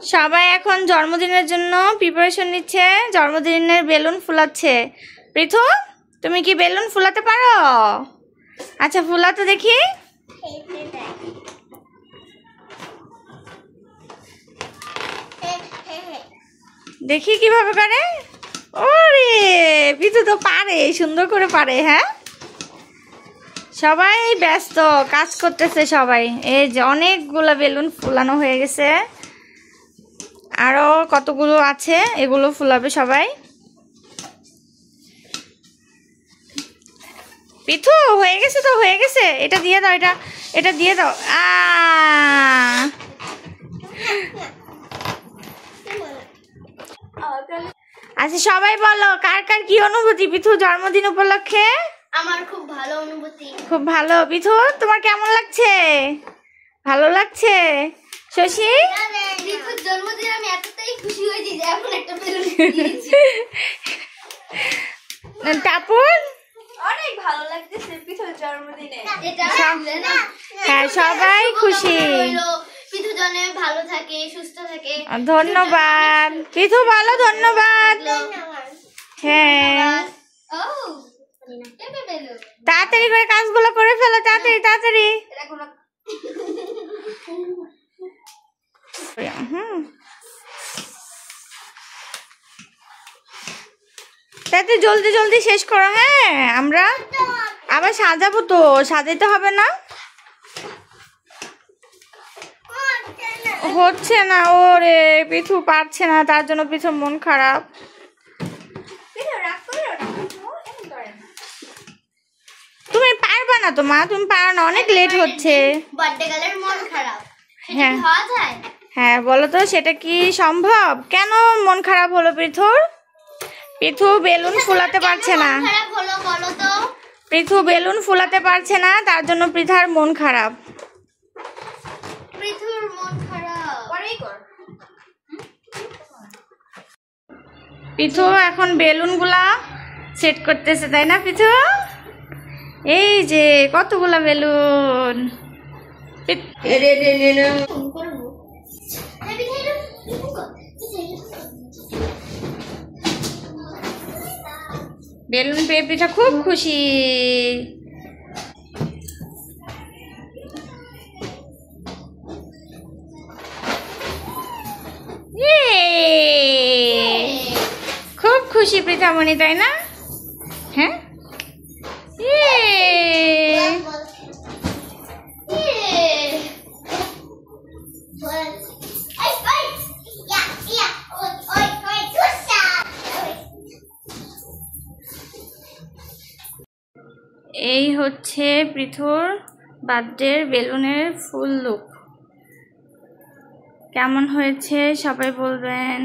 সবাই এখন জন্মদিনের জন্য প্রিপারেশন নিচ্ছে, জন্মদিনের বেলুন ফুলাচ্ছে। পৃথু, তুমি কি বেলুন ফুলাতে পারো? আচ্ছা ফুলাতে দেখি। দেখি কিভাবে করে। ওরে পৃথু তো পারে, সুন্দর করে পারে। হ্যাঁ, সবাই ব্যস্ত, কাজ করতেছে সবাই। এই যে অনেকগুলো বেলুন ফুলানো হয়ে গেছে, আরো কতগুলো আছে, এগুলো ফুলাবে সবাই। পিথু হয়ে গেছে তো, হয়ে গেছে। এটা দিয়ে দাও, এটা দিয়ে দাও। আচ্ছা সবাই বলো, কার কার কি অনুভূতি পিথু জন্মদিন উপলক্ষে? আমার খুব ভালো অনুভূতি। খুব ভালো। পিথু তোমার কেমন লাগছে? ভালো লাগছে। শশী, পিথুর জন্মদিন আমি এতটাই খুশি হয়েছি যে এখন একটা বেলুন দিয়েছি। টাপুর অনেক ভালো লাগতেছে পিথুর জন্মদিনে। হ্যাঁ সবাই খুশি। পিথু জনে ভালো থাকে, সুস্থ থাকে। ধন্যবাদ পিথু, ভালো ধন্যবাদ। হ্যাঁ তাড়াতাড়ি করে কাজগুলো করে ফেলো, তাড়াতাড়ি তাড়াতাড়ি। তাতে জলদি জলদি শেষ করো। হ্যাঁ আমরা আবার সাজাবো তো, সাজাইতে হবে না? হচ্ছে না, ওরে পিথু পারছে না, তার জন্য পিথুর মন খারাপ। তুমি পারবা না তো মা, তুমি পারো না, অনেক লেট হচ্ছে। বার্থডে গার্লের মন খারাপ, হ্যাঁ হওয়া যায়? হ্যাঁ বলো তো, সেটা কি সম্ভব? কেন মন খারাপ হলো পৃথুর? পৃথু বেলুন ফুলাতে পারছে না। খারাপ হলো বলো তো? পৃথু বেলুন ফুলাতে পারছে না, তার জন্য পৃথার মন খারাপ। পৃথুর মন খারাপ। পরেই কর। পৃথু এখন বেলুনগুলা সেট করতেছে, তাই না পৃথু? এই যে কতগুলা বেলুন। বেলুন পেয়ে পিঠা খুব খুশি। খুব খুশি পৃথামণি, তাই না? হ্যাঁ এই হচ্ছে পৃথুর বার্থডের বেলুনের ফুল লুক। কেমন হয়েছে সবাই বলবেন।